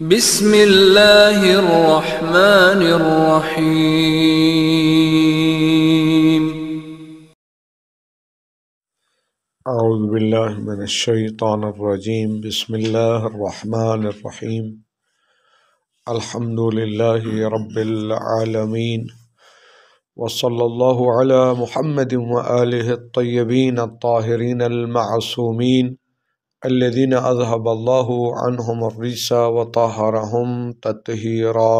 بسم اللہ الرحمن الرحیم۔ اعوذ باللہ من الشیطان الرجیم۔ بسم اللہ الرحمن الرحیم۔ الحمد للہ رب العالمین، وصلی اللہ علی محمد وآلہ الطیبین الطاہرین المعصومین الذین اذہب اللہ عنہم الرجس وطہرہم تطہیرا۔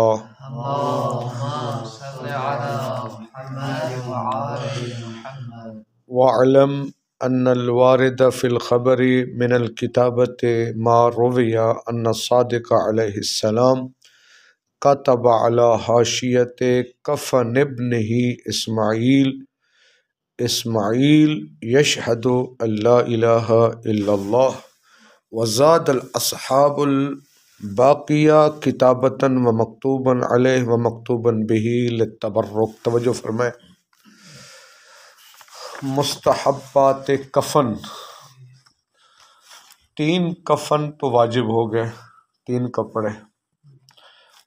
اللهم صل على محمد وعلى محمد۔ وَاعْلَمْ أَنَّ الْوَارِدَ فِي الْخَبَرِ مِنَ الْكِتَابَةِ مَا رُوِيَ أَنَّ الصَّادِقَ عَلَيْهِ السَّلَامُ كَتَبَ عَلَى حاشية كفن ابنه إسماعيل يشهد أن لا إله إلا الله، وزاد الأصحاب الباقية كتابة ومكتوبا عليه ومكتوبا به للتبرك۔ توجہ فرمائیں۔ مستحبات کفن، تین کفن تو واجب ہو گئے، تین کپڑے۔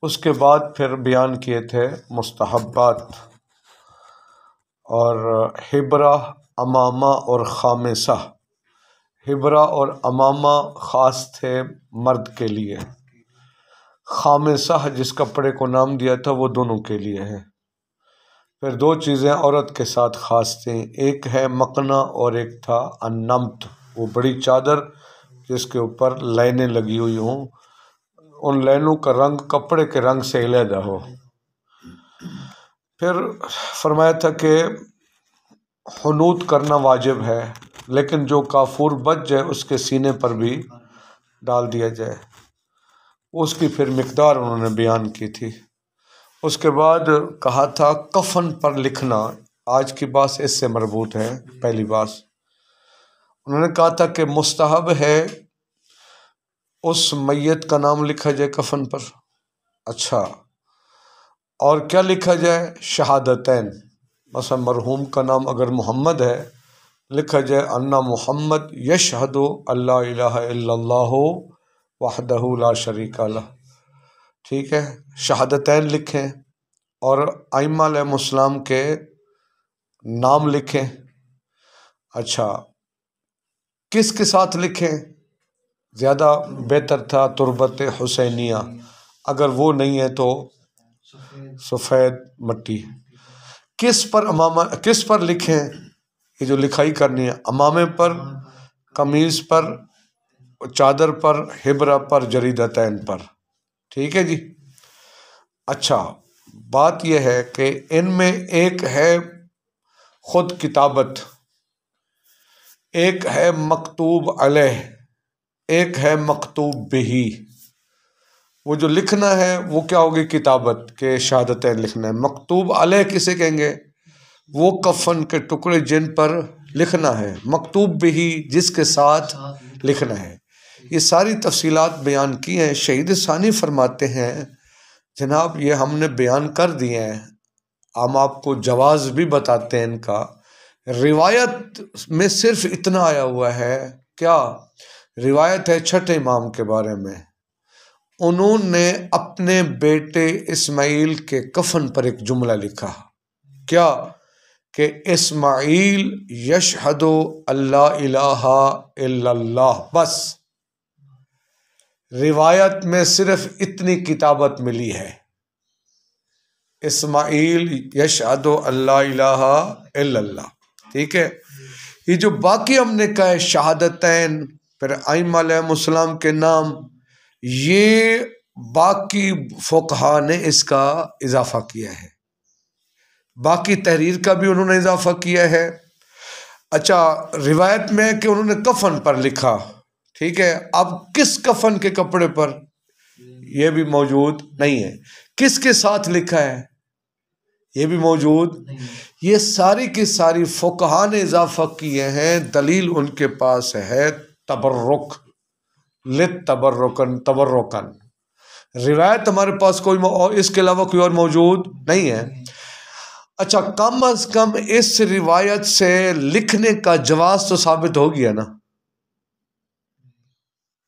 اس کے بعد پھر بیان کیے تھے مستحبات، اور حبرہ، امامہ اور خامسہ۔ حبرہ اور امامہ خاص تھے مرد کے لیے، خامسہ جس کپڑے کو نام دیا تھا وہ دونوں کے لیے ہے۔ پھر دو چیزیں عورت کے ساتھ خاص تھیں، ایک ہے مقنا اور ایک تھا النمت، وہ بڑی چادر جس کے اوپر لائنیں لگی ہوئی ہوں، ان لائنوں کا رنگ کپڑے کے رنگ سے علیحدہ ہو۔ پھر فرمایا تھا کہ حنوط کرنا واجب ہے، لیکن جو کافور بچ جائے اس کے سینے پر بھی ڈال دیا جائے، اس کی پھر مقدار انہوں نے بیان کی تھی۔ اس کے بعد کہا تھا کفن پر لکھنا، آج کی بات اس سے مربوط ہے۔ پہلی بات انہوں نے کہا تھا کہ مستحب ہے اس میت کا نام لکھا جائے کفن پر۔ اچھا، اور کیا لکھا جائے؟ شہادتین، مثلا مرحوم کا نام اگر محمد ہے، لکھا جائے انا محمد یشہد اللہ الہ الا اللہ وحدہ لا شریک لہ، ٹھیک ہے، شہادتین لکھیں، اور ائمہ علیہ السلام کے نام لکھیں۔ اچھا، کس کے ساتھ لکھیں؟ زیادہ بہتر تھا تربت حسینیہ، اگر وہ نہیں ہے تو سفید مٹی۔ کس پر لکھیں؟ یہ جو لکھائی کرنی ہے، امامے پر، قمیض پر، چادر پر، حبرہ پر، جریدتین پر، ٹھیک ہے جی۔ اچھا، بات یہ ہے کہ ان میں ایک ہے خود کتابت، ایک ہے مکتوب علیہ، ایک ہے مکتوب بہی۔ وہ جو لکھنا ہے وہ کیا ہوگی؟ کتابت کے شہادتین لکھنا ہے۔ مکتوب علیہ کسے کہیں گے؟ وہ کفن کے ٹکڑے جن پر لکھنا ہے، مکتوب بہی جس کے ساتھ لکھنا ہے۔ یہ ساری تفصیلات بیان کی ہیں۔ شہید ثانی فرماتے ہیں جناب یہ ہم نے بیان کر دیے ہیں، ہم آپ کو جواز بھی بتاتے ہیں ان کا۔ روایت میں صرف اتنا آیا ہوا ہے، کیا روایت ہے چھٹے امام کے بارے میں، انہوں نے اپنے بیٹے اسماعیل کے کفن پر ایک جملہ لکھا، کیا کہ اسماعیل یشہد اللہ الہ الا اللہ، بس روایت میں صرف اتنی کتابت ملی ہے، اسماعیل یشہد اللہ الہ الا اللہ، ٹھیک ہے۔ یہ جو باقی ہم نے کہا ہے شہادتین، پھر ائمہ علیہ السلام کے نام، یہ باقی فقہا نے اس کا اضافہ کیا ہے، باقی تحریر کا بھی انہوں نے اضافہ کیا ہے۔ اچھا، روایت میں ہے کہ انہوں نے کفن پر لکھا، ٹھیک ہے، اب کس کفن کے کپڑے پر یہ بھی موجود نہیں ہے، کس کے ساتھ لکھا ہے یہ بھی موجود۔ یہ ساری کی ساری فقہا نے اضافہ کیے ہیں، دلیل ان کے پاس ہے تبرک، تبرکن، روایت ہمارے پاس کوئی اس کے علاوہ کوئی اور موجود نہیں ہے۔ اچھا، کم از کم اس روایت سے لکھنے کا جواز تو ثابت ہو گیا نا۔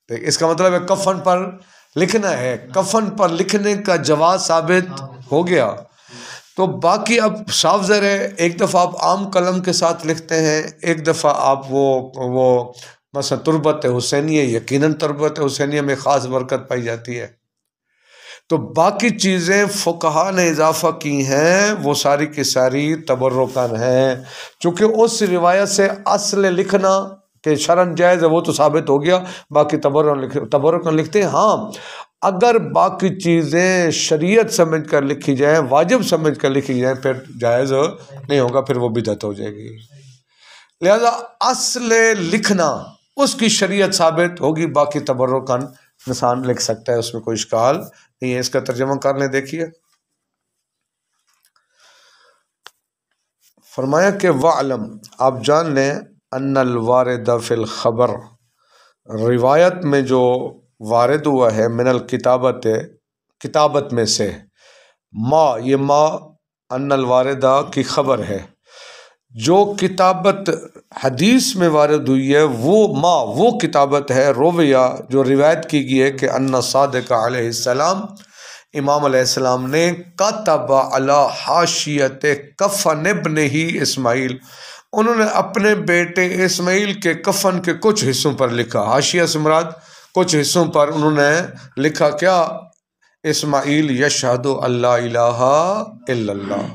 اس کا مطلب ہے کفن پر لکھنا ہے، کفن پر لکھنے کا جواز ثابت ہو گیا، تو باقی اب صاف ظاہر ہے ایک دفعہ آپ عام قلم کے ساتھ لکھتے ہیں، ایک دفعہ آپ وہ مثلا تربت حسینیہ، یقیناً تربت حسینیہ میں خاص برکت پائی جاتی ہے، تو باقی چیزیں فقہا نے اضافہ کی ہیں وہ ساری کی ساری تبرکاً ہیں، چونکہ اس روایت سے اصل لکھنا کہ شرعاً جائز ہے وہ تو ثابت ہو گیا، باقی تبرکاً لکھتے ہیں۔ ہاں اگر باقی چیزیں شریعت سمجھ کر لکھی جائیں، واجب سمجھ کر لکھی جائیں، پھر جائز نہیں ہوگا، پھر وہ بدعت ہو جائے گی۔ لہذا اصل لکھنا اس کی شریعت ثابت ہوگی، باقی تبرکاً انسان لکھ سکتا ہے، اس میں کوئی اشکال نہیں ہے۔ اس کا ترجمہ کر لیں، دیکھیے فرمایا کہ وَعْلَمْ، آپ جان لیں، ان الوارد فی الخبر، روایت میں جو وارد ہوا ہے من الکتابت، کتابت میں سے، ما، یہ ما ان الواردہ کی خبر ہے، جو کتابت حدیث میں وارد ہوئی ہے وہ ما، وہ کتابت ہے، رویہ جو روایت کی گئی ہے کہ ان صادق علیہ السلام، امام علیہ السلام نے کتب علی حاشیت کفن ابنہ اسماعیل، انہوں نے اپنے بیٹے اسماعیل کے کفن کے کچھ حصوں پر لکھا، حاشیہ سے مراد کچھ حصوں پر انہوں نے لکھا کیا؟ اسماعیل یشہد اللہ الہ الا اللہ۔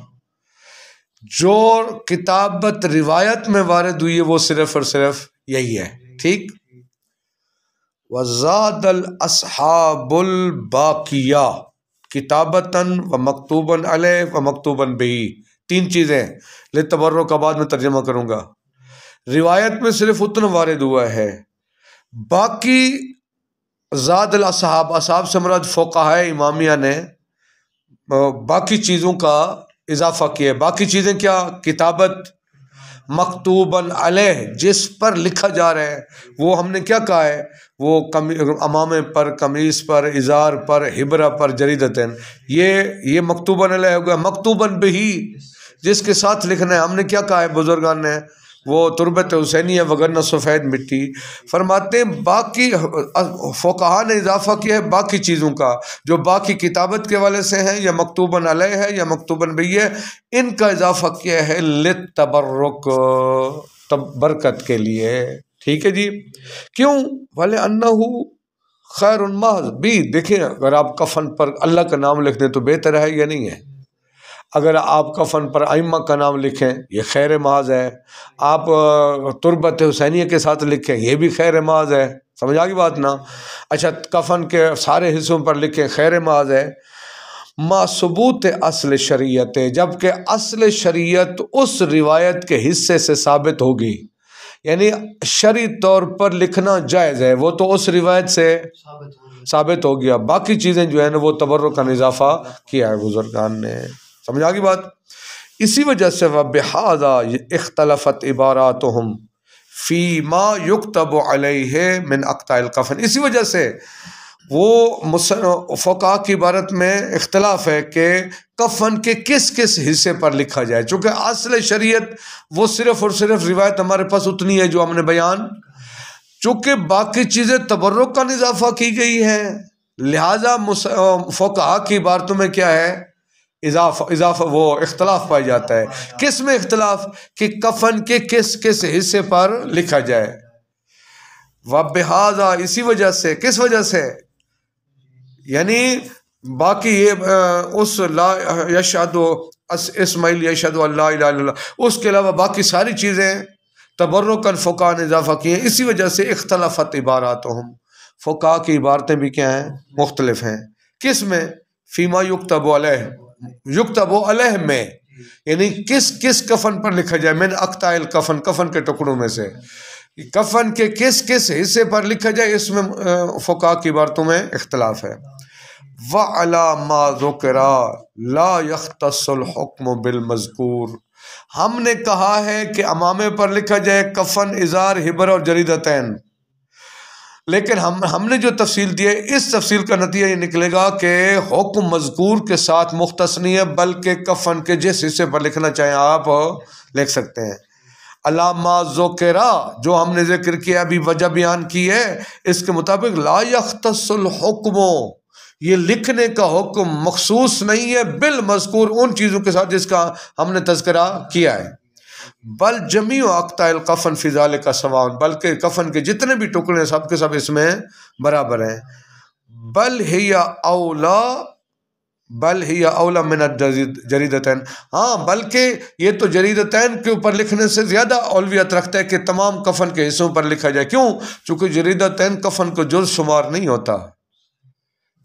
جو کتابت روایت میں وارد ہوئی ہے وہ صرف اور صرف یہی ہے، ٹھیک۔ وزاد الاصحاب الباقیہ کتابتاً و مکتوباً علیہ و مکتوباً بہی، تین چیزیں لتبرک، بعد میں ترجمہ کروں گا۔ روایت میں صرف اتنا وارد ہوا ہے، باقی زاد الاصحاب، اصحاب سے مراد فقہاء امامیہ نے باقی چیزوں کا اضافہ کیا ہے۔ باقی چیزیں کیا؟ کتابت، مکتوباً علیہ، جس پر لکھا جا رہا ہے، وہ ہم نے کیا کہا ہے؟ وہ امامے پر، قمیص پر، ازار پر، ہبرہ پر، جریدتین، یہ مکتوباً علیہ ہوگا۔ مکتوباً بہی، جس کے ساتھ لکھنا ہے، ہم نے کیا کہا ہے بزرگان نے؟ وہ تربت حسینیہ وگرنہ سفید مٹی۔ فرماتے ہیں باقی فقہا نے اضافہ کیا ہے باقی چیزوں کا، جو باقی کتابت کے والے سے ہیں، یا مکتوباً علیہ ہے یا مکتوباً بہی ہے، ان کا اضافہ کیا ہے للتبرک، برکت کے لیے، ٹھیک ہے جی۔ کیوں؟ وَلِأَنَّهُ خیر محض بھی، دیکھیں اگر آپ کفن پر اللہ کا نام لکھ دیں تو بہتر ہے یا نہیں ہے؟ اگر آپ کفن پر ائمہ کا نام لکھیں یہ خیر محض ہے، آپ تربت حسینیہ کے ساتھ لکھیں یہ بھی خیر محض ہے، سمجھ آ گئی بات نا؟ اچھا کفن کے سارے حصوں پر لکھیں خیر محض ہے، ما ثبوت اصل شریعت، جبکہ اصل شریعت اس روایت کے حصے سے ثابت ہوگی، یعنی شرعی طور پر لکھنا جائز ہے، وہ تو اس روایت سے ثابت ہو گیا، باقی چیزیں جو ہیں وہ تبرک کا اضافہ کیا ہے بزرگان نے، سمجھ آ گئی بات؟ اسی وجہ سے وَبِهَذَا اختلفت عباراتہم فی ما یکتب علیہ من اقطاع الکفن، اسی وجہ سے وہ فقہا کی عبارت میں اختلاف ہے کہ کفن کے کس کس حصے پر لکھا جائے، چونکہ اصل شریعت وہ صرف اور صرف روایت ہمارے پاس اتنی ہے جو ہم نے بیان، چونکہ باقی چیزیں تبرک کا اضافہ کی گئی ہیں، لہٰذا فقہا کی عبارتوں میں کیا ہے؟ اضافہ وہ اختلاف پایا جاتا ہے۔ کس میں اختلاف؟ کہ کفن کے کس کس حصے پر لکھا جائے۔ وَبِهَذَا، اسی وجہ سے، کس وجہ سے؟ یعنی باقی یہ اس لا یشہد اسماعیل یشہد اللہ الہ الا اللہ، اس کے علاوہ باقی ساری چیزیں تبرکاً فقہا نے اضافہ کیے ہیں، اسی وجہ سے اختلافت عباراتہم، فقہا کی عبارتیں بھی کیا ہیں؟ مختلف ہیں۔ کس میں؟ فیما یکتب علیہ، یکتب علیہ میں، یعنی کس کس کفن پر لکھا جائے، من اقطاع الکفن، کفن کے ٹکڑوں میں سے، کفن کے کس کس حصے پر لکھا جائے، اس میں فقہا کی عبارتوں میں اختلاف ہے۔ وَعَلَى مَا ذُكِرَ لَا يَخْتَصُّ الْحُكْمُ بِالْمَذْكُورِ، ہم نے کہا ہے کہ امامے پر لکھا جائے کفن، ازار، ہبر اور جریدتین، لیکن ہم نے جو تفصیل دی ہے اس تفصیل کا نتیجہ یہ نکلے گا کہ حکم مذکور کے ساتھ مختص نہیں ہے، بلکہ کفن کے جس حصے پر لکھنا چاہیں آپ لکھ سکتے ہیں۔ علامہ ذکرہ جو ہم نے ذکر کیا ابھی وجہ بیان کی ہے، اس کے مطابق لا یختص الحکم، یہ لکھنے کا حکم مخصوص نہیں ہے بالمذکور ان چیزوں کے ساتھ جس کا ہم نے تذکرہ کیا ہے، بل جمیع اقطاع الکفن فی ذلک سواء، بلکہ کفن کے جتنے بھی ٹکڑے ہیں سب کے سب اس میں برابر ہیں، بل ہی اولا من الجریدتین، ہاں بلکہ یہ تو جریدتین کے اوپر لکھنے سے زیادہ اولویت رکھتا ہے کہ تمام کفن کے حصوں پر لکھا جائے، کیوں؟ چونکہ جریدتین کفن کو جز شمار نہیں ہوتا،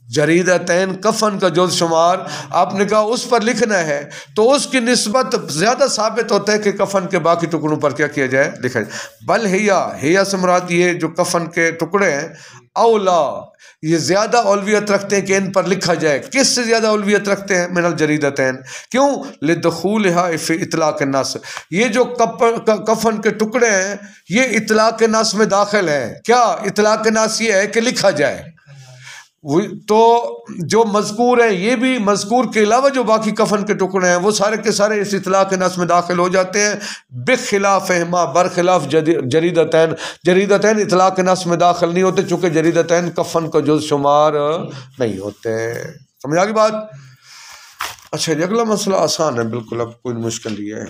جریدتین کفن کا جز شمار آپ نے کہا اس پر لکھنا ہے تو اس کی نسبت زیادہ ثابت ہوتا ہے کہ کفن کے باقی ٹکڑوں پر کیا کیا جائے، لکھا جائے، بل ہیا سے مراد یہ جو کفن کے ٹکڑے ہیں، اولا یہ زیادہ اولویت رکھتے ہیں کہ ان پر لکھا جائے، کس سے زیادہ اولویت رکھتے ہیں؟ من الجریدتین، کیوں؟ لدخولها فی اطلاق النص، یہ جو کفن کے ٹکڑے ہیں یہ اطلاق النص میں داخل ہیں، کیا اطلاق النص یہ ہے کہ لکھا جائے، تو جو مذکور ہیں یہ بھی مذکور کے علاوہ جو باقی کفن کے ٹکڑے ہیں وہ سارے کے سارے اس اطلاق النص میں داخل ہو جاتے ہیں، بخلافہما، برخلاف جریدتین، جریدتین اطلاق النص میں داخل نہیں ہوتے چونکہ جریدتین کفن کا جز شمار نہیں ہوتے، سمجھ آگی بات؟ اچھا جی اگلا مسئلہ آسان ہے بالکل، اب کوئی مشکل نہیں ہے،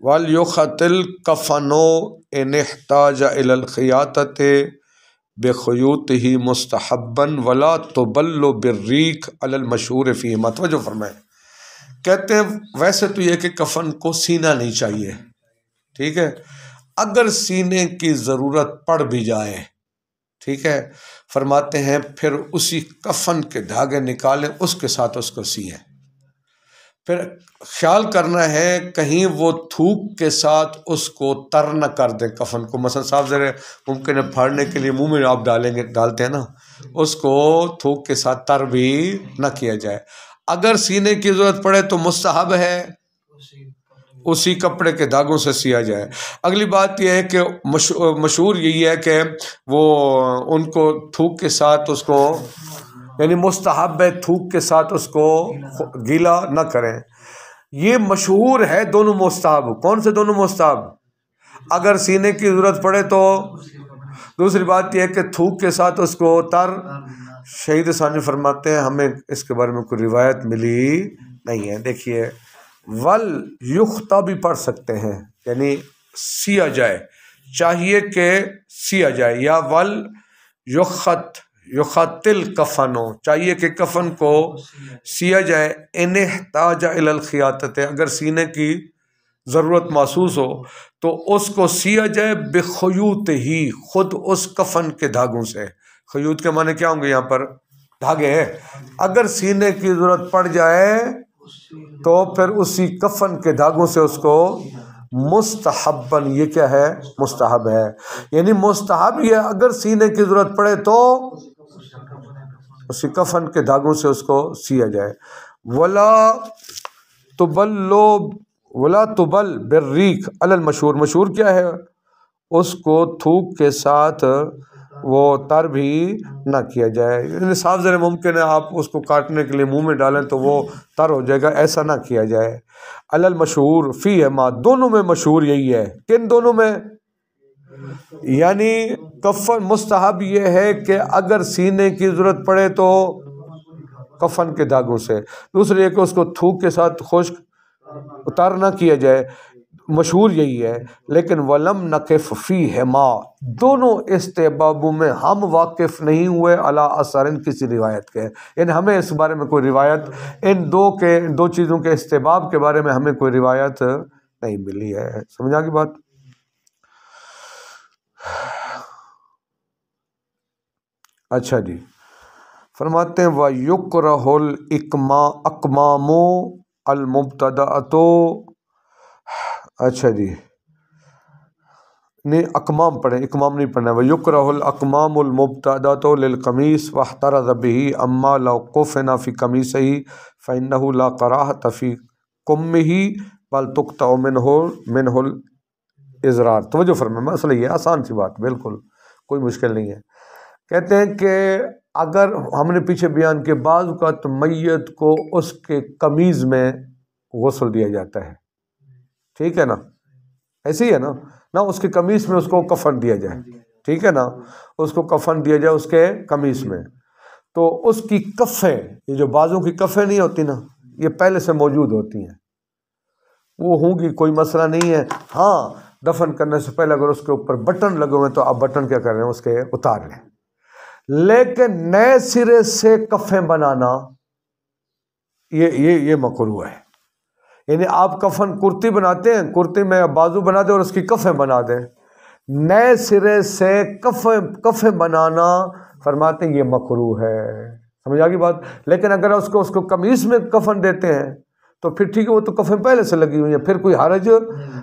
وَلْيُخَطْ الْكَفَنُ إِنِ احْتَاجَ إِلَى الْخِيَاطَةِ بِخُيُوطِهِ مُسْتَحَبًّا وَلَا تُبَلُّ بِالرِّيقِ عَلَى الْمَشْهُورِ فِيهِمَا، توجہ فرمائیں، کہتے ہیں ویسے تو یہ کہ کفن کو سینا نہیں چاہیے، ٹھیک ہے، اگر سینے کی ضرورت پڑ بھی جائے، ٹھیک ہے، فرماتے ہیں پھر اسی کفن کے دھاگے نکالیں، اس کے ساتھ اس کو سیئیں، پھر خیال کرنا ہے کہیں وہ تھوک کے ساتھ اس کو تر نہ کر دیں کفن کو، مثلا صاحب ذرا ممکن ہے پھاڑنے کے لیے منہ میں آپ ڈالتے ہیں نا، اس کو تھوک کے ساتھ تر بھی نہ کیا جائے، اگر سینے کی ضرورت پڑے تو مستحب ہے اسی کپڑے کے دھاگوں سے سیا جائے۔ اگلی بات یہ ہے کہ مشہور یہی ہے کہ وہ ان کو تھوک کے ساتھ اس کو، یعنی مستحب ہے تھوک کے ساتھ اس کو گیلا نہ کریں، یہ مشہور ہے دونوں مستحب، کون سے دونوں مستحب؟ اگر سینے کی ضرورت پڑے تو، دوسری بات یہ ہے کہ تھوک کے ساتھ اس کو تر، شہید ثانی فرماتے ہیں ہمیں اس کے بارے میں کوئی روایت ملی نہیں ہے، دیکھیے وَلْيُخْتَ بھی پڑھ سکتے ہیں، یعنی سیا جائے، چاہیے کہ سیا جائے، یا وَلْيُخَطْ الْكَفَنُ، چاہیے کہ کفن کو سیا جائے، اِنِ احْتَاجَ إِلَى الْخِيَاطَةِ، اگر سینے کی ضرورت محسوس ہو تو اس کو سیا جائے، بِخُيُوطِهِ، خود اس کفن کے دھاگوں سے، خیوط کے معنی کیا ہوں گے یہاں پر؟ دھاگے ہیں، اگر سینے کی ضرورت پڑ جائے تو پھر اسی کفن کے دھاگوں سے اس کو مستحباً، یہ کیا ہے؟ مستحب ہے، یعنی مستحب یہ اگر سینے کی ضرورت پڑے تو اسی کفن کے دھاگوں سے اس کو سیا جائے، ولا تبل بالریق علی المشہور، مشہور کیا ہے؟ اس کو تھوک کے ساتھ وہ تر بھی نہ کیا جائے، یعنی صاف ذرا ممکن ہے آپ اس کو کاٹنے کے لیے منہ میں ڈالیں تو وہ تر ہو جائے گا، ایسا نہ کیا جائے، علی المشہور فیہما، دونوں میں مشہور یہی ہے، کن دونوں میں؟ یعنی کفن مستحب یہ ہے کہ اگر سینے کی ضرورت پڑے تو کفن کے دھاگوں سے، دوسرے یہ کہ اس کو تھوک کے ساتھ خشک اتار نہ کیا جائے، مشہور یہی ہے، لیکن ولم نقف فیہما، دونوں استحبابوں میں ہم واقف نہیں ہوئے علی اثر کسی روایت کے، یعنی ہمیں اس بارے میں کوئی روایت ان دو چیزوں کے استحباب کے بارے میں ہمیں کوئی روایت نہیں ملی ہے، سمجھا کی بات؟ اچھا جی فرماتے ہیں وَيُكْرَهُ الْإِكْمَامُ الْمُبْتَدَأَةُ، اچھا جی نہیں اکمام پڑھیں، اکمام نہیں پڑھنا ہے، وَيُكْرَهُ الْأَكْمَامُ الْمُبْتَدَأَةُ لِلْقَمِيصِ وَاحْتَرَزَ بِهِ أَمَّا لَوْ قُفِنَ فِي قَمِيصِهِ فَإِنَّهُ لَا كَرَاهَةَ فِي قُمِّهِ بَلْ تُقْطَعُ مِنْهُ الْإِزْرَارُ، توجہ فرمائیں، مسئلہ یہ آسان سی بات، بالکل کوئی مشکل نہیں ہے، کہتے ہیں کہ اگر ہم نے پیچھے بیان کے بعض اوقات میت کو اس کے قمیض میں غسل دیا جاتا ہے، ٹھیک ہے نا، ایسے ہی ہے نا، نہ اس کی قمیص میں اس کو کفن دیا جائے، ٹھیک ہے نا، اس کو کفن دیا جائے اس کے قمیص میں، تو اس کی کفیں، یہ جو بازوں کی کفیں نہیں ہوتی نا، یہ پہلے سے موجود ہوتی ہیں، وہ ہوں گی، کوئی مسئلہ نہیں ہے۔ ہاں دفن کرنے سے پہلے اگر اس کے اوپر بٹن لگے ہوئے تو آپ بٹن کیا کر رہے ہیں، اس کے اتار لیں، لیکن نئے سرے سے کفیں بنانا یہ مکروہ ہے۔ یعنی آپ کفن کرتی بناتے ہیں، کرتی میں بازو بنا دیں اور اس کی کفیں بنا دیں، نئے سرے سے کفیں بنانا فرماتے ہیں یہ مکروہ ہے، سمجھ آ گئی بات۔ لیکن اگر اس کو قمیص میں کفن دیتے ہیں تو پھر ٹھیک ہے، وہ تو کفن پہلے سے لگی ہوئی ہیں، پھر کوئی حرج،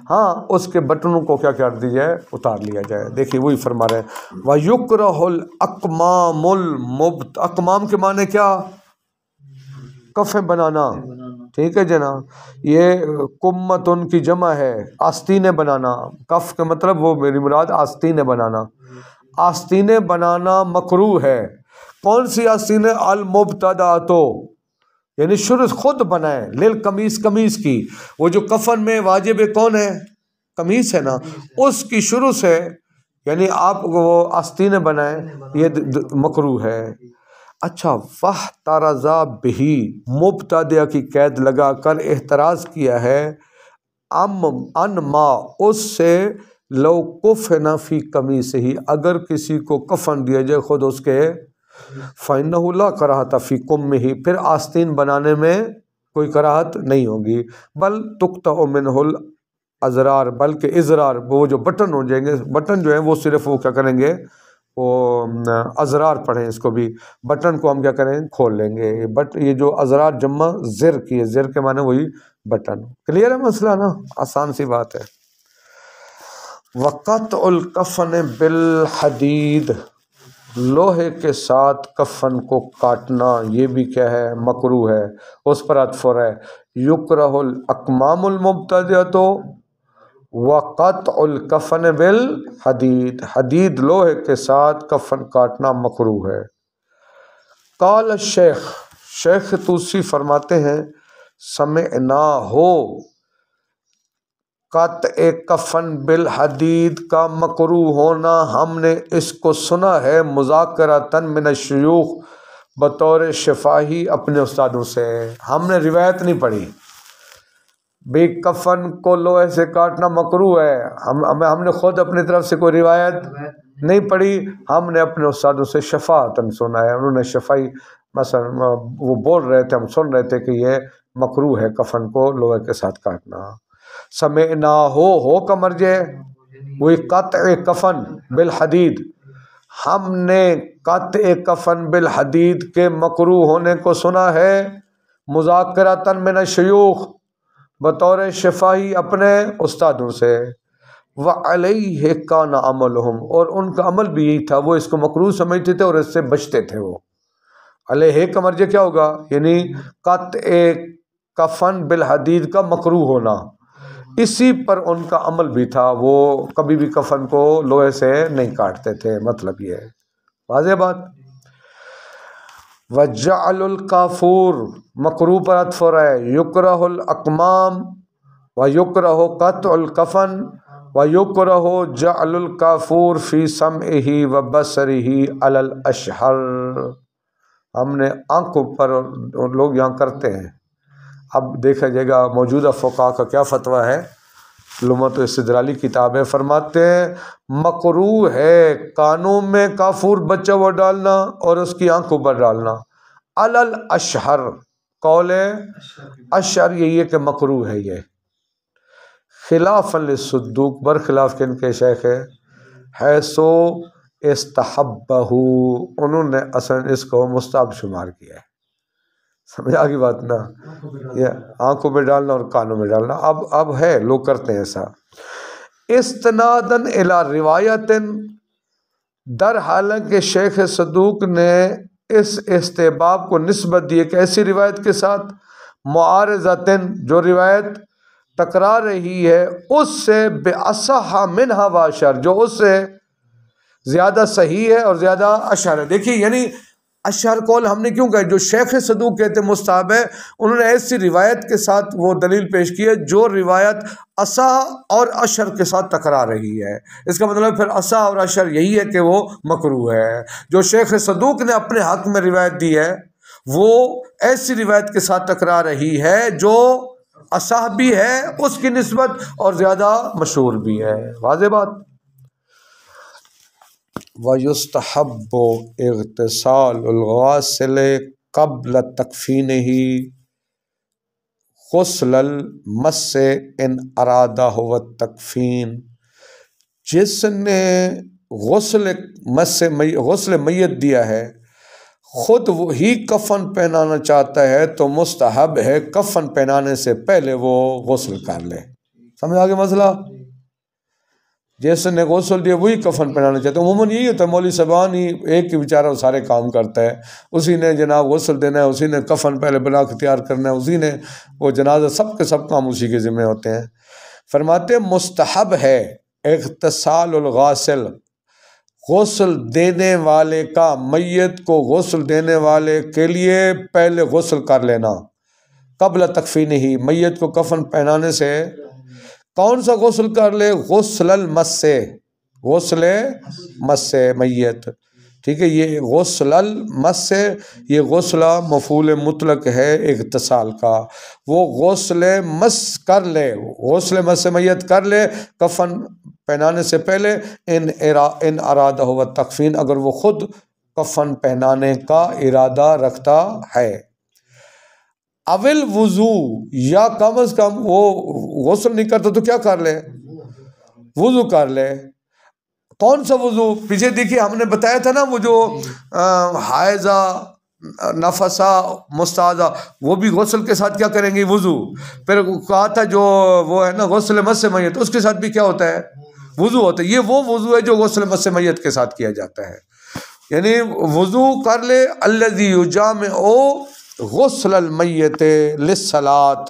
ہاں اس کے بٹنوں کو کیا کر دی جائے، اتار لیا جائے۔ دیکھیے وہی فرما رہے ہیں وَيُكْرَهُ الْأَكْمَامُ، اکمام کے معنی کیا، کفیں بنانا، ٹھیک ہے جناب۔ یہ کمتن کی جمع ہے، آستینیں بنانا، کف کا مطلب وہ میری مراد آستینیں بنانا، آستینیں بنانا مکروہ ہے۔ کون سی آستینیں؟ المبتدعۃ، یعنی شروع خود بنائیں، للقمیص، قمیص کی، وہ جو کفن میں واجب کون ہے، قمیص ہے نا، اس کی شروع سے یعنی آپ وہ آستینیں بنائیں، یہ مکروہ ہے۔ اچھا، فاحترز بہ، مبتدع کی قید لگا کر احتراز کیا ہے، ان ما، اس سے، لو کفن فی قمیصہ، اگر کسی کو کفن دیا جائے خود اس کے، فإنہ لا کراہۃ فی کمہ، پھر آستین بنانے میں کوئی کراہت نہیں ہوگی، بل تقطع منہ الازرار، بلکہ ازرار، وہ جو بٹن ہو جائیں گے، بٹن جو ہیں وہ صرف وہ کیا کریں گے، وہ ازرار پڑھیں اس کو بھی، بٹن کو ہم کیا کریں، کھول لیں گے۔ بٹ یہ جو ازرار جمع زر کی ہے، زر کے معنی وہی بٹن۔ کلیئر ہے مسئلہ نا، آسان سی بات ہے۔ وَقَطْعُ الْكَفَنِ بِالْحَدِيدِ، لوہے کے ساتھ کفن کو کاٹنا یہ بھی کیا ہے، مکروہ ہے، اس پر عطف ہو رہا ہے۔ یکرہ الاکمام المبتدعۃ وقطع الکفن بالحدید، حدید لوہے کے ساتھ کفن کاٹنا مکروہ ہے۔ قال الشیخ، شیخ طوسی فرماتے ہیں سمعنا ہو، قطع کفن بالحدید کا مکروہ ہونا ہم نے اس کو سنا ہے، مذاکرۃً من الشیوخ، بطور شفاہی اپنے استادوں سے، ہم نے روایت نہیں پڑھی بے کفن کو لوہے سے کاٹنا مکروہ ہے، ہم نے خود اپنی طرف سے کوئی روایت نہیں پڑھی، ہم نے اپنے استادوں سے شفاعتاً سنا ہے، انہوں نے شفائی مثلا وہ بول رہے تھے، ہم سن رہے تھے کہ یہ مکروہ ہے کفن کو لوہے کے ساتھ کاٹنا۔ سمعنا ہو کا مرجع وہی قطع کفن بالحدید، ہم نے قطع کفن بالحدید کے مکروہ ہونے کو سنا ہے، مذاکرۃً من الشیوخ، بطور شفاہی اپنے استادوں سے۔ وعلیہ کان عملہم، اور ان کا عمل بھی یہی تھا، وہ اس کو مکروہ سمجھتے تھے اور اس سے بچتے تھے۔ وہ علیہ کا مرجع کیا ہوگا، یعنی قطع کفن بالحدید کا مکروہ ہونا، اسی پر ان کا عمل بھی تھا، وہ کبھی بھی کفن کو لوہے سے نہیں کاٹتے تھے، مطلب یہ ہے، واضح بات۔ وجعل الکافور، مکروہ پر عطف ہو رہا ہے، یکرہ الاکمام ویکرہ قطع الکفن ویکرہ جعل الکافور فی سمعہ وبصرہ علی الاشہر، ہم نے آنکھوں پر لوگ یہاں کرتے ہیں، اب دیکھا جائے گا موجودہ فقہاء کا کیا فتویٰ ہے، لغت و استدلالی کتاب ہے، فرماتے ہیں مکروہ ہے کانوں میں کافور بچہ وہ ڈالنا اور اس کی آنکھوں پر ڈالنا، علی الاشہر، قول اشہر یہی ہے کہ مکروہ ہے یہ، خلاف للصدوق، برخلاف کے ان کے شیخ ہے، حیثو استحبہ، انہوں نے اصلا اس کو مستحب شمار کیا ہے، سمجھ آگی بات نا، یہ آنکھوں میں ڈالنا اور کانوں میں ڈالنا اب ہے، لوگ کرتے ہیں ایسا۔ استناداً الی روایت، در حالانکہ شیخ صدوق نے اس استحباب کو نسبت دی ایک ایسی روایت کے ساتھ، معارضۃً، جو روایت ٹکرا رہی ہے اس سے، بأصح منہا واشر، جو اس سے زیادہ صحیح ہے اور زیادہ اشہر ہے۔ دیکھیے یعنی اشہر قول ہم نے کیوں کہا؟ جو شیخ صدوق کہتے مستحب ہے، انہوں نے ایسی روایت کے ساتھ وہ دلیل پیش کی ہے جو روایت اصح اور اشہر کے ساتھ ٹکرا رہی ہے۔ اس کا مطلب پھر اصح اور اشہر یہی ہے کہ وہ مکروہ ہے۔ جو شیخ صدوق نے اپنے حق میں روایت دی ہے وہ ایسی روایت کے ساتھ ٹکرا رہی ہے جو اصح بھی ہے اس کی نسبت اور زیادہ مشہور بھی ہے۔ واضح بات۔ وَيُسْتَحَبُّ اغْتِسَالُ الْغَاسِلِ قَبْلَ تَكْفِينِهِ غُسْلَ الْمَسِّ إِنْ أَرَادَهُ التَّكْفِينَ۔ جس نے غسل میت دیا ہے خود وہی کفن پہنانا چاہتا ہے تو مستحب ہے کفن پہنانے سے پہلے وہ غسل کر لے۔ سمجھ آگے مسئلہ؟ جیسے نے غسل دیا وہی کفن پہنانا چاہتا ہے۔ عموماً یہی ہوتا ہے، مولوی صاحبان ہی ایک ہی بیچارہ وہ سارے کام کرتا ہے، اسی نے جناب غسل دینا ہے، اسی نے کفن پہلے بنا کے تیار کرنا ہے، اسی نے وہ جنازہ، سب کے سب کام اسی کے ذمہ ہوتے ہیں۔ فرماتے ہیں مستحب ہے اغتسال الغاسل، غسل دینے والے کا میت کو غسل دینے والے کے لیے پہلے غسل کر لینا، قبل تکفینہ ہی، میت کو کفن پہنانے سے۔ کون سا غسل کر لے؟ غسل المس، غسل مس میت، ٹھیک ہے۔ یہ غسل المس، یہ غسلہ مفعول مطلق ہے اغتسال کا، وہ غسل مس کر لے، غسل مس میت کر لے کفن پہنانے سے پہلے، ان ارادہ و تکفین، اگر وہ خود کفن پہنانے کا ارادہ رکھتا ہے۔ اول وضو، یا کم از کم وہ غسل نہیں کرتا تو کیا کر لے؟ وضو کر لے۔ کون سا وضو؟ پیچھے دیکھیے ہم نے بتایا تھا نا، وہ جو حائضہ، نفسہ، مستحاضہ، وہ بھی غسل کے ساتھ کیا کریں گے؟ وضو۔ پھر کہا تھا جو وہ ہے نا غسل مس میت، اس کے ساتھ بھی کیا ہوتا ہے؟ وضو ہوتا ہے۔ یہ وہ وضو ہے جو غسل مس میت کے ساتھ کیا جاتا ہے، یعنی وضو کر لے الذی یجامع غسل المیت للصلاۃ۔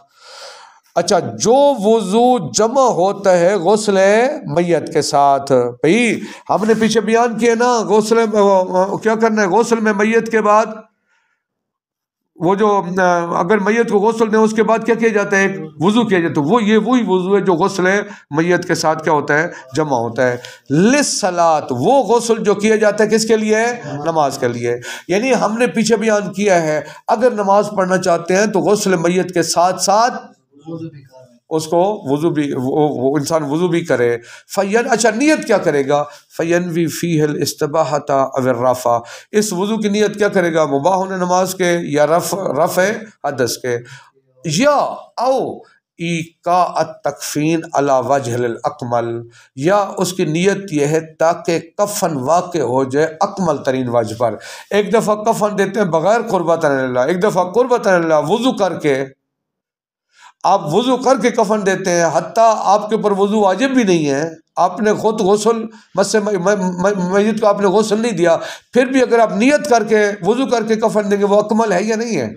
اچھا، جو وضو جمع ہوتا ہے غسل میت کے ساتھ، بھئی ہم نے پیچھے بیان کیا نا، غسل کیا کرنا ہے؟ غسل میں میت کے بعد وہ جو اگر میت کو غسل دیں اس کے بعد کیا کیا جاتا ہے؟ ایک وضو کیا جاتا ہے، وہ یہ وہی وضو ہے جو غسل میت کے ساتھ کیا ہوتا ہے؟ جمع ہوتا ہے۔ للصلاۃ، وہ غسل جو کیا جاتا ہے کس کے لیے؟ نماز کے لیے۔ یعنی ہم نے پیچھے بیان کیا ہے اگر نماز پڑھنا چاہتے ہیں تو غسل میت کے ساتھ ساتھ اس کو وضو بھی، وہ انسان وضو بھی کرے۔ اچھا، نیت کیا کرے گا؟ فینوی فیہ الاستباحۃ او الرفع، اس وضو کی نیت کیا کرے گا؟ مباح ہونے نماز کے، یا رفع حدث کے، یا او ایقاء التکفین علی وجہ الاکمل، یا اس کی نیت یہ ہے تاکہ کفن واقع ہو جائے اکمل ترین وجہ پر۔ ایک دفعہ کفن دیتے ہیں بغیر قربۃ اللہ، ایک دفعہ قربۃ اللہ وضو کر کے، آپ وضو کر کے کفن دیتے ہیں، حتیٰ آپ کے اوپر وضو واجب بھی نہیں ہے، آپ نے خود غسل میت کو آپ نے غسل نہیں دیا، پھر بھی اگر آپ نیت کر کے وضو کر کے کفن دیں گے وہ اکمل ہے یا نہیں ہے؟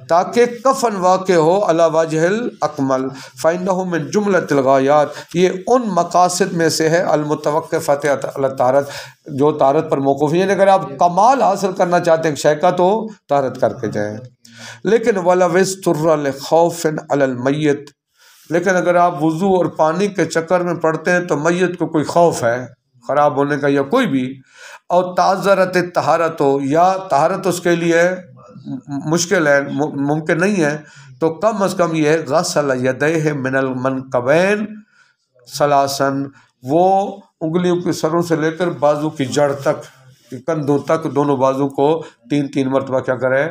تاکہ کفن واقع ہو علی وجہ الاکمل۔ فإنہ من جملۃ الغایات، یہ ان مقاصد میں سے ہے المتوقفۃ علی الطہارۃ، جو طہارت پر موقوف ہیں، یعنی اگر آپ کمال حاصل کرنا چاہتے ہیں شے کا تو طہارت کر کے جائیں۔ لیکن وَلَوِ اضْطُرَّ لِخَوْفٍ عَلَى الْمَيِّتِ، لیکن اگر آپ وضو اور پانی کے چکر میں پڑھتے ہیں تو میت کو کوئی خوف ہے خراب ہونے کا یا کوئی بھی، اور تعذرت طہارت ہو، یا طہارت اس کے لیے مشکل ہے، ممکن نہیں ہے، تو کم از کم یہ ہے غسل یدیہ من المنکبین ثلاثا، وہ انگلیوں کے سروں سے لے کر بازو کی جڑ تک، کندھوں تک، دونوں بازو کو 3 مرتبہ کیا کرے؟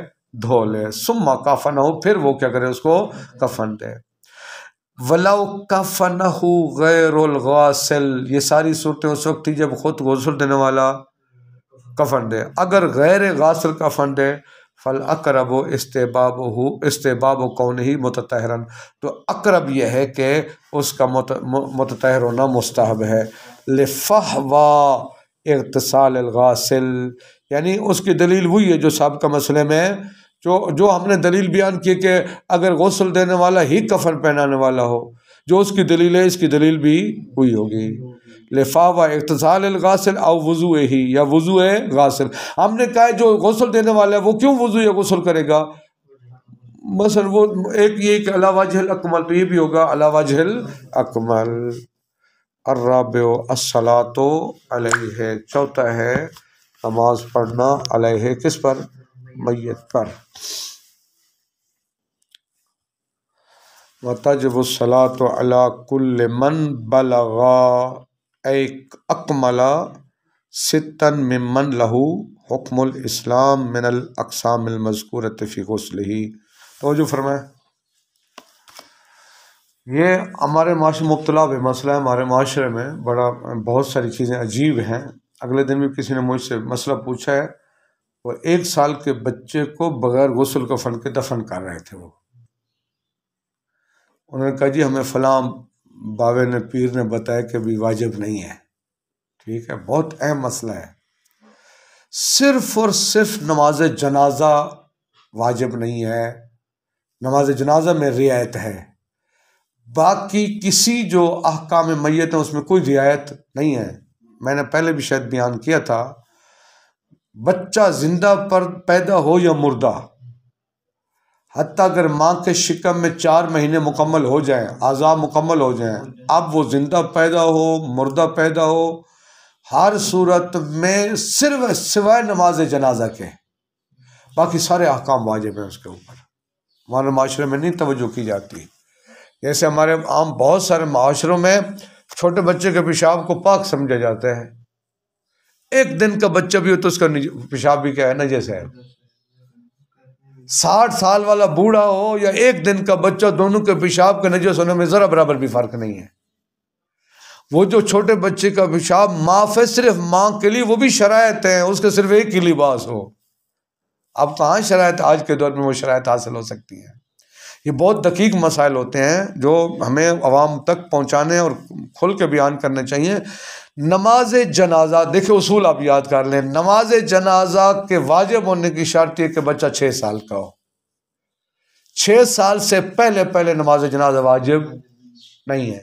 دھو لے۔ ثم کفنہ، پھر وہ کیا کرے؟ اس کو کفن دے۔ وَلَوْ كَفَنَهُ غَيْرُ الْغَاسِلِ، یہ ساری صورتیں اس وقت تھی جب خود غسل دینے والا کفن دے۔ اگر غیر غاسل کفن دے فَالْأَقْرَبُ اسْتِحْبَابُ كَوْنِهِ مُتَطَہِّرًا، تو اقرب یہ ہے کہ اس کا متطہر ہونا مستحب ہے۔ لِفَحْوَى اغتسال الغاسل، یعنی اس کی دلیل وہی ہے جو سابقہ مسئلے میں جو ہم نے دلیل بیان کی کہ اگر غسل دینے والا ہی کفن پہنانے والا ہو، جو اس کی دلیل ہے اس کی دلیل بھی وہی ہوگی۔ لفاف اغتسال الغاسل او وضو ہی یا وضو غاسل. ہم نے کہا جو غسل دینے والا ہے وہ کیوں وضو یا غسل کرے گا؟ مثلا وہ ایک یہ کہ علی وجہ الاکمل، تو یہ بھی ہوگا علی وجہ الاکمل. الرابع الصلاۃ علیہ، چوتھا ہے نماز پڑھنا علیہ، کس پر؟ میت پر. وتجب الصلاۃ علی کل من بلغ ایک اکمل ستا ممن لہ حکم الاسلام من الاقسام المذکورۃ فی غسلہ. توجہ فرمائیں، یہ ہمارے معاشرے مبتلا بے مسئلہ ہے. ہمارے معاشرے میں بہت ساری چیزیں عجیب ہیں. اگلے دن بھی کسی نے مجھ سے مسئلہ پوچھا ہے، وہ 1 سال کے بچے کو بغیر غسل کفن کے دفن کر رہے تھے. وہ انہوں نے کہا جی ہمیں فلاں باوے نے پیر نے بتایا کہ بھی واجب نہیں ہے. ٹھیک ہے، بہت اہم مسئلہ ہے. صرف اور صرف نماز جنازہ واجب نہیں ہے، نماز جنازہ میں رعایت ہے. باقی کسی جو احکام میت ہیں اس میں کوئی رعایت نہیں ہے. میں نے پہلے بھی شاید بیان کیا تھا، بچہ زندہ پر پیدا ہو یا مردہ، حتیٰ اگر ماں کے شکم میں 4 مہینے مکمل ہو جائیں، اعضاء مکمل ہو جائیں، اب وہ زندہ پیدا ہو مردہ پیدا ہو، ہر صورت میں صرف سوائے نماز جنازہ کے باقی سارے احکام واجب ہیں اس کے اوپر. ہمارے معاشرے میں نہیں توجہ کی جاتی. جیسے ہمارے عام بہت سارے معاشروں میں چھوٹے بچے کے پیشاب کو پاک سمجھا جاتا ہے. 1 دن کا بچہ بھی ہو تو اس کا پیشاب بھی کیا ہے؟ نجس ہے. 60 سال والا بوڑھا ہو یا 1 دن کا بچہ، دونوں کے پیشاب کے نجس ہونے میں ذرا برابر بھی فرق نہیں ہے. وہ جو چھوٹے بچے کا پیشاب معاف ہے صرف ماں کے لیے، وہ بھی شرائط ہیں، اس کے صرف ایک ہی لباس ہو. اب کہاں شرائط آج کے دور میں وہ شرائط حاصل ہو سکتی ہیں؟ یہ بہت دقیق مسائل ہوتے ہیں جو ہمیں عوام تک پہنچانے اور کھل کے بیان کرنے چاہیے. نماز جنازہ دیکھیں، اصول آپ یاد کر لیں. نماز جنازہ کے واجب ہونے کی شرط یہ کہ بچہ 6 سال کا ہو. 6 سال سے پہلے نماز جنازہ واجب نہیں ہے.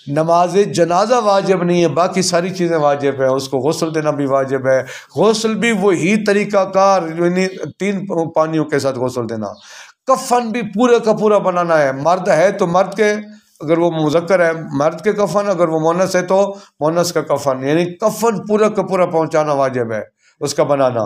نماز جنازہ واجب نہیں ہے، باقی ساری چیزیں واجب ہیں. اس کو غسل دینا بھی واجب ہے. غسل بھی وہی طریقہ کار، یعنی 3 پانیوں کے ساتھ غسل دینا. کفن بھی پورے کا پورا بنانا ہے. مرد ہے تو مرد کے، اگر وہ مذکر ہے مرد کے کفن، اگر وہ مونس ہے تو مونس کا کفن، یعنی کفن پورا کا پورا پہنچانا واجب ہے، اس کا بنانا.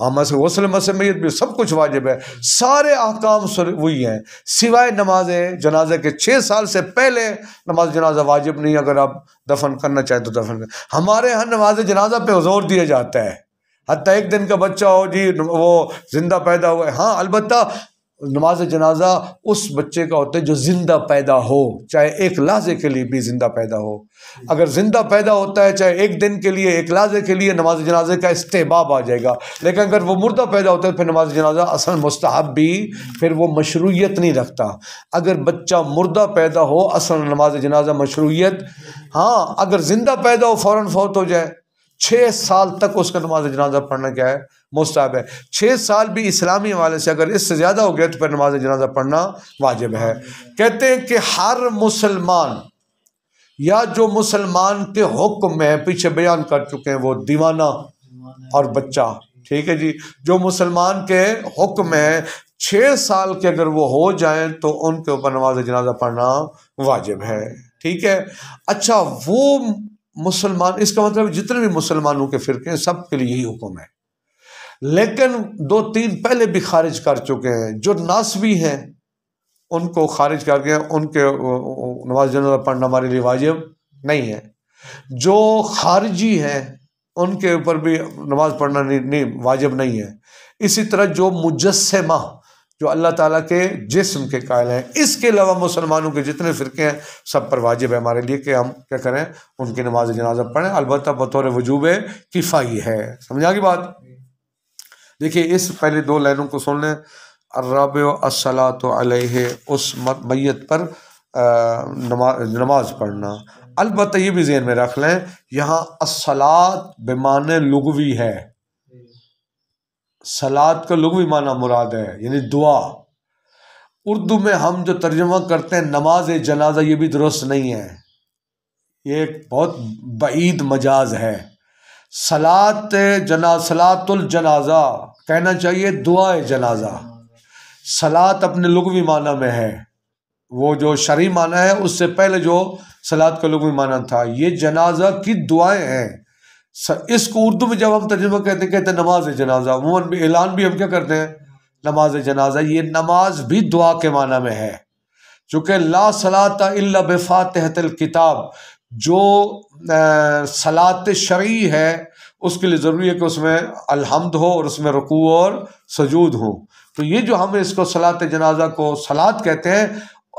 ہاں، غسل مس میت بھی سب کچھ واجب ہے. سارے احکام وہی ہیں سوائے نماز جنازہ کے. 6 سال سے پہلے نماز جنازہ واجب نہیں. اگر آپ دفن کرنا چاہیں تو دفن کریں. ہمارے ہاں نماز جنازہ پہ زور دیا جاتا ہے، حتیٰ 1 دن کا بچہ ہو جی وہ زندہ پیدا ہوا ہے. ہاں البتہ نماز جنازہ اس بچے کا ہوتا ہے جو زندہ پیدا ہو، چاہے 1 لحظے کے لیے بھی زندہ پیدا ہو. اگر زندہ پیدا ہوتا ہے چاہے 1 دن کے لیے 1 لحظے کے لیے، نماز جنازے کا استحباب آ جائے گا. لیکن اگر وہ مردہ پیدا ہوتا ہے پھر نماز جنازہ اصل مستحب بھی، پھر وہ مشروعیت نہیں رکھتا. اگر بچہ مردہ پیدا ہو اصل نماز جنازہ مشروعیت. ہاں اگر زندہ پیدا ہو فوراً فوت ہو جائے 6 سال تک اس کا نماز جنازہ پڑھنا کیا ہے؟ مستحب ہے. 6 سال بھی اسلامی حوالے سے اگر اس سے زیادہ ہو گیا تو پھر نماز جنازہ پڑھنا واجب ہے. کہتے ہیں کہ ہر مسلمان یا جو مسلمان کے حکم میں پیچھے بیان کر چکے ہیں، وہ دیوانہ اور بچہ، ٹھیک ہے جی، جو مسلمان کے حکم میں 6 سال کے اگر وہ ہو جائیں تو ان کے اوپر نماز جنازہ پڑھنا واجب ہے. ٹھیک ہے. اچھا، وہ مسلمان، اس کا مطلب جتنے بھی مسلمانوں کے فرقے ہیں سب کے لیے یہی حکم ہے. لیکن 2-3 پہلے بھی خارج کر چکے ہیں. جو ناسبی ہیں ان کو خارج کر کے ان کے نماز جنازہ پڑھنا ہمارے لیے واجب نہیں ہے. جو خارجی ہیں ان کے اوپر بھی نماز پڑھنا نہیں واجب نہیں ہے. اسی طرح جو مجسمہ، جو اللہ تعالیٰ کے جسم کے قائل ہیں، اس کے علاوہ مسلمانوں کے جتنے فرقے ہیں سب پر واجب ہے ہمارے لیے کہ ہم کیا کریں، ان کی نماز جنازہ پڑھیں. البتہ بطور وجوب کفائی ہے. سمجھا کی بات؟ دیکھیے اس پہلے 2 لائنوں کو سن لیں. الرابع الصلاۃ علیہ، اس میت پر نماز پڑھنا. البتہ یہ بھی ذہن میں رکھ لیں، یہاں الصلاۃ بمعنی لغوی ہے. صلاۃ کا لغوی معنی مراد ہے، یعنی دعا. اردو میں ہم جو ترجمہ کرتے ہیں نماز جنازہ، یہ بھی درست نہیں ہے. یہ ایک بہت بعید مجاز ہے۔ صلاۃ الجنازہ کہنا چاہیے دعائے جنازہ۔ صلاۃ اپنے لغوی معنی میں ہے، وہ جو شرعی معنی ہے اس سے پہلے جو صلاۃ کا لغوی معنی تھا، یہ جنازہ کی دعائیں ہیں۔ اس کو اردو میں جب ہم ترجمہ کہتے ہیں نماز جنازہ، عموماً بھی اعلان بھی ہم کیا کرتے ہیں؟ نماز جنازہ۔ یہ نماز بھی دعا کے معنی میں ہے، چونکہ لا صلاۃ الا بفاتحۃ الکتاب، جو صلاۃ شرعی ہے اس کے لیے ضروری ہے کہ اس میں الحمد ہو اور اس میں رکوع اور سجود ہو۔ تو یہ جو ہم اس کو صلاۃ جنازہ کو صلاۃ کہتے ہیں،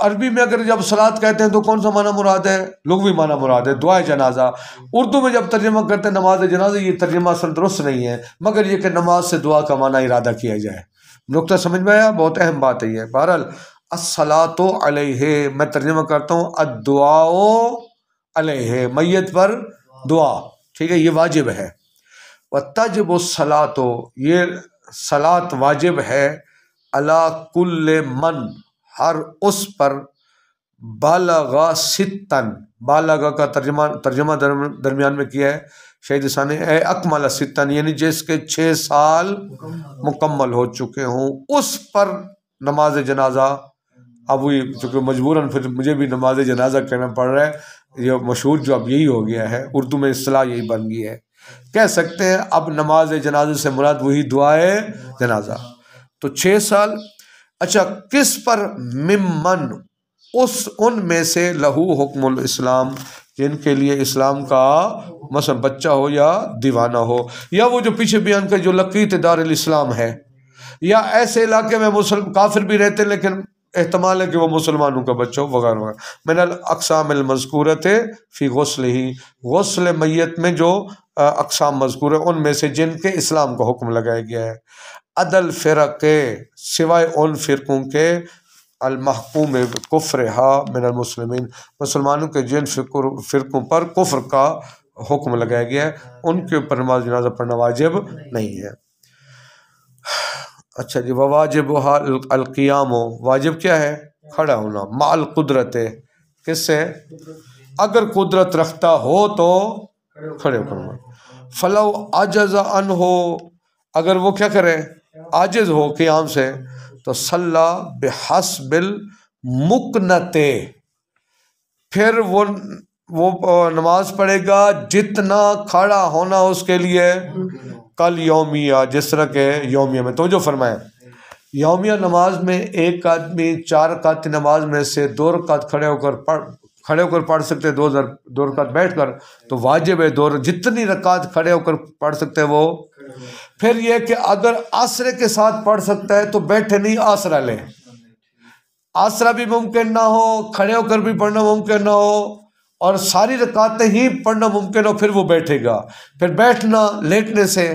عربی میں اگر جب صلاۃ کہتے ہیں تو کون سا معنی مراد ہے؟ لغوی معنی مراد ہے، دعائے جنازہ۔ اردو میں جب ترجمہ کرتے ہیں نماز جنازہ، یہ ترجمہ اصل درست نہیں ہے، مگر یہ کہ نماز سے دعا کا معنی ارادہ کیا جائے۔ نقطہ سمجھ میں آیا؟ بہت اہم بات ہے یہ۔ بہرحال الصلاۃ علیہ میں ترجمہ کرتا ہوں الدعاء علیہ، میت پر دعا، ٹھیک ہے، یہ واجب ہے۔ وتجب الصلاۃ، یہ صلاۃ واجب ہے، علی کل من، ہر اس پر، بالغ ستن، بالغ کا ترجمہ درمیان میں کیا ہے شہید ثانی، اے اکمل ستن، یعنی جس کے 6 سال مکمل ہو چکے ہوں، اس پر نماز جنازہ۔ اب وہی چونکہ مجبوراً پھر مجھے بھی نماز جنازہ کہنا پڑ رہا ہے، یہ مشہور جو اب یہی ہو گیا ہے، اردو میں اصطلاح یہی بن گئی ہے، کہہ سکتے ہیں اب نماز جنازے سے مراد وہی دعائے جنازہ۔ تو 6 سال۔ اچھا، کس پر؟ ممن، ان میں سے، لہو حکم الاسلام، جن کے لیے اسلام کا مثلا بچہ ہو یا دیوانہ ہو، یا وہ جو پیچھے بیان کا جو لقیت دار الاسلام ہے، یا ایسے علاقے میں کافر بھی رہتے لیکن احتمال ہے کہ وہ مسلمانوں کا بچہ ہو، وغیرہ وغیرہ۔ من الاقسام المذکورۃ فی غسلہ، غسل میت میں جو اقسام مذکور ہیں ان میں سے جن کے اسلام کا حکم لگایا گیا ہے۔ عدل فرق، سوائے ان فرقوں کے، المحکوم کفرہا من المسلمین، مسلمانوں کے جن فرقوں پر کفر کا حکم لگایا گیا ہے ان کے اوپر نماز جنازہ پڑھنا واجب نہیں ہے۔ اچھا جی، وواجبها القیام، واجب کیا ہے؟ کھڑا ہونا، مع القدرت، کس سے؟ اگر قدرت رکھتا ہو تو کھڑے کرنا۔ فلو عجز عنہ، اگر وہ کیا کرے؟ عاجز ہو قیام سے، تو صلی بحسب المکنت، پھر وہ نماز پڑھے گا جتنا کھڑا ہونا اس کے لیے کل یومیہ، جس طرح کے یومیہ میں۔ توجہ فرمائیں، یومیہ نماز میں ایک آدمی 4 رکعت نماز میں سے 2 رکعت کھڑے ہو کر پڑھ سکتے، 2 رکعت بیٹھ کر، تو واجب ہے جتنی رکعت کھڑے ہو کر پڑھ سکتے وہ۔ پھر یہ کہ اگر آسرے کے ساتھ پڑھ سکتا ہے تو بیٹھے نہیں، آسرا لے، آسرا بھی ممکن نہ ہو، کھڑے ہو کر بھی پڑھنا ممکن نہ ہو، اور ساری رکعتیں ہی پڑھنا ممکن ہو، پھر وہ بیٹھے گا۔ پھر بیٹھنا، لیٹنے سے،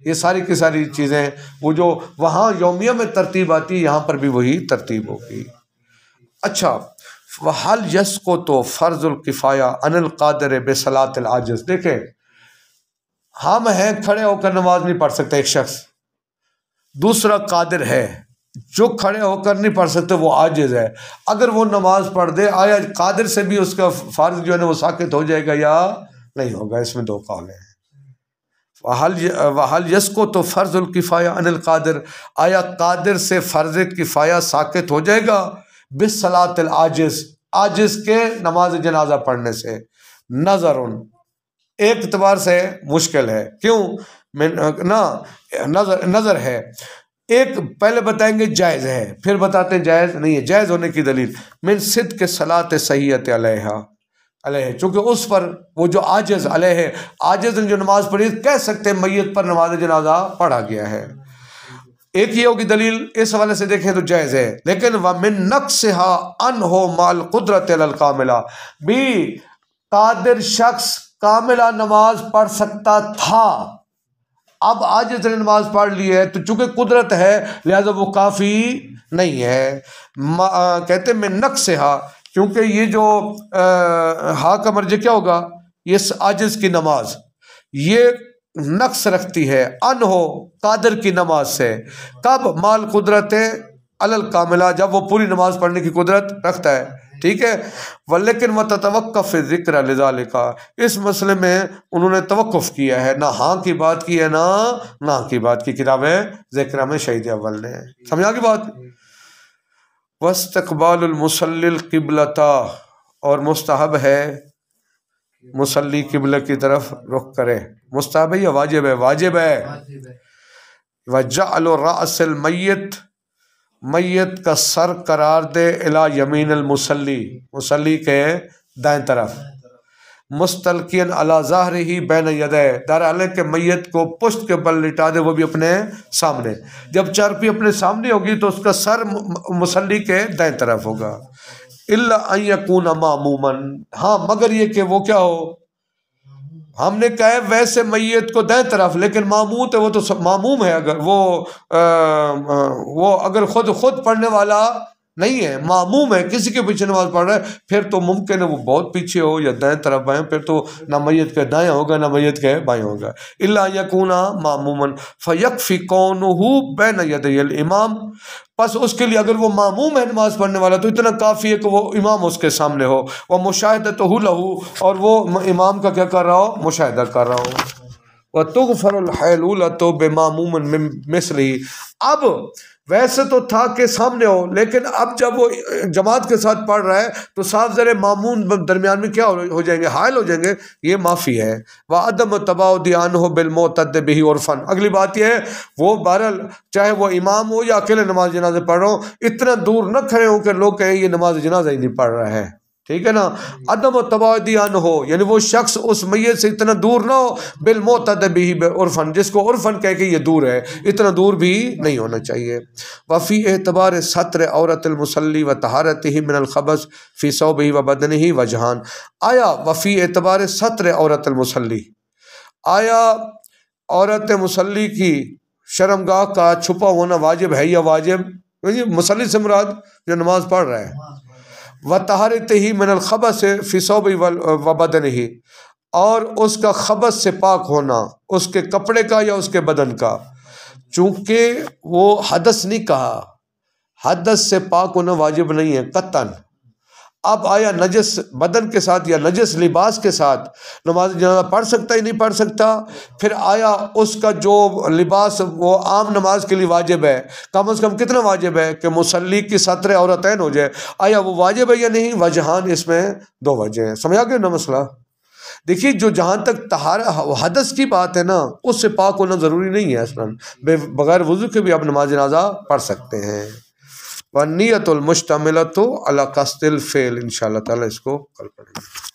یہ ساری کی ساری چیزیں وہ جو وہاں یومیہ میں ترتیب آتی ہے یہاں پر بھی وہی ترتیب ہوگی۔ اچھا، وَحَلْ يَسْقُطُ فَرْضُ الْكِفَایَةِ عَنِ الْقَادِرِ بِصَلَاةِ الْعَاجِزِ، دیکھیں ہم ہیں کھڑے ہو کر نماز نہیں پڑھ سکتے ایک شخص، دوسرا قادر ہے جو کھڑے ہو کر نہیں پڑھ سکتے، وہ عاجز ہے، اگر وہ نماز پڑھ دے آیا قادر سے بھی اس کا فرض جو ہے وہ ساقط ہو جائے گا یا نہیں ہوگا؟ اس میں 2 قول ہیں۔ وَحَلْ يَسْقُطُ فَرْضُ الْكِفَایَةِ عَنِ الْقَادِرِ، آیا قادر سے فرض کفایہ ساقط ہو جائے گا؟ بِصَلَاةِ الْعَاجِزِ، عاجز کے نماز جنازہ پڑھنے سے۔ نظر، ایک اعتبار سے مشکل ہے، کیوں؟ نظر ہے، ایک پہلے بتائیں گے جائز ہے، پھر بتاتے ہیں جائز نہیں ہے۔ جائز ہونے کی دلیل من صدق صلاۃ صحیحۃ علیہ، چونکہ اس پر وہ جو عاجز علیہ، عاجز نے جو نماز پڑھی، کہہ سکتے ہیں میت پر نماز جنازہ پڑھا گیا ہے۔ ایک یہ ہوگی دلیل، اس حوالے سے دیکھیں تو جائز ہے، لیکن وَمِن نَقْصِهَا عَنْهُ مَعَ الْقُدْرَةِ عَلَى الْكَامِلَةِ، بھی قادر شخص کاملہ نماز پڑھ سکتا تھا، اب عاجز نے نماز پڑھ لی ہے تو چونکہ قدرت ہے لہذا وہ کافی نہیں ہے۔ کہتے ہیں من نقصها، کیونکہ یہ جو ہا کا مرجع کیا ہوگا؟ یہ عاجز کی نماز یہ نقص رکھتی ہے، انہو قادر کی نماز سے، کب؟ مال قدرت علی الکاملہ، جب وہ پوری نماز پڑھنے کی قدرت رکھتا ہے، ٹھیک ہے. ولیکن وتتوقف ذکر لذالک، اس مسئلے میں انہوں نے توقف کیا ہے، نہ ہاں کی بات کی ہے نہ کی بات کی کتاب ذکر میں شہید اول نے. سمجھا کی بات. واستقبال المصلی القبلۃ، اور مستحب ہے مصلی قبلہ کی طرف رخ کرے. مستحب ہے یا واجب ہے؟ واجب ہے. وجعل رأس المیت، میت کا سر قرار دے الی یمین المصلی، مصلی کے دائیں طرف، مستلقین علی ظہرہ بین یدیہ، درحالانکہ کہ میت کو پشت کے بل لٹا دے، وہ بھی اپنے سامنے. جب چارپی اپنے سامنے ہوگی تو اس کا سر مصلی کے دائیں طرف ہوگا. الا ان یکون ماموما، ہاں مگر یہ کہ وہ کیا ہو، ہم نے کہا ہے ویسے میت کو دائیں طرف، لیکن ماموت ہے وہ تو معموم ہے، اگر وہ اگر خود پڑھنے والا نہیں ہے، معموم ہے، کسی کے پیچھے نماز پڑھ رہا ہے، پھر تو ممکن ہے وہ بہت پیچھے ہو یا دائیں طرف بائیں، پھر تو نہ میت کے دائیں ہوگا نہ میت کے بائیں ہوگا. الا یکونا معموما فیکفی کونہ بین یدی الامام، پس اس کے لیے اگر وہ معموم ہے نماز پڑھنے والا تو اتنا کافی ہے کہ وہ امام اس کے سامنے ہو، وہ مشاہدتہ لہ، اور وہ امام کا کیا کر رہا ہو، مشاہدہ کر رہا ہو. وتغفر الحیلولۃ بماموم من مثلہ، اب ویسے تو تھا کہ سامنے ہو، لیکن اب جب وہ جماعت کے ساتھ پڑھ رہا ہے تو صاف ذرے معمون درمیان میں کیا ہو جائیں گے، حائل ہو جائیں گے، یہ معافی ہے. وعدم تباعد عنہ بالمعتد بہ عرفا، اگلی بات یہ ہے وہ بہرحال چاہے وہ امام ہو یا اکیلے نماز جنازہ پڑھ رہا ہو، اتنا دور نہ کھڑے ہوں کہ لوگ کہیں یہ نماز جنازہ ہی نہیں پڑھ رہا ہے. ٹھیک ہے نا. عدم تباعد عنہ ہو، یعنی وہ شخص اس میت سے اتنا دور نہ ہو، بالمعتد بہ عرفا، جس کو عرفاً کہہ کہ یہ دور ہے، اتنا دور بھی نہیں ہونا چاہیے. وفی اعتبار ستر عورت المصلی و طہارتہ من الخبث فی ثوبہ و بدنہ وجہان، آیا وفی اعتبار ستر عورت المصلی، آیا عورت مصلی کی شرمگاہ کا چھپا ہونا واجب ہے یا واجب، مصلی سے مراد جو نماز پڑھ رہا ہے، وطہارتہ من الخبث فی ثوبہ و بدنہ، اور اس کا خبث سے پاک ہونا، اس کے کپڑے کا یا اس کے بدن کا، چونکہ وہ حدث نہیں کہا، حدث سے پاک ہونا واجب نہیں ہے قطعاً. اب آیا نجس بدن کے ساتھ یا نجس لباس کے ساتھ نماز جنازہ پڑھ سکتا ہی نہیں پڑھ سکتا؟ پھر آیا اس کا جو لباس وہ عام نماز کے لیے واجب ہے، کم از کم کتنا واجب ہے کہ مصلی کی ستر عورتین ہو جائے، آیا وہ واجب ہے یا نہیں؟ وجہان، اس میں دو وجہ ہیں. سمجھا کہ نا مسئلہ. دیکھیے جو جہاں تک حدث کی بات ہے نا، اس سے پاک ہونا ضروری نہیں ہے، اصلاً بغیر وضو کے بھی آپ نماز جنازہ پڑھ سکتے ہیں. وَالنِّيَّةُ الْمُشْتَمِلَةُ عَلَى قَصْدِ الْفِعْلِ، انشاءاللہ تعالیٰ اس کو کل پڑھیں گے.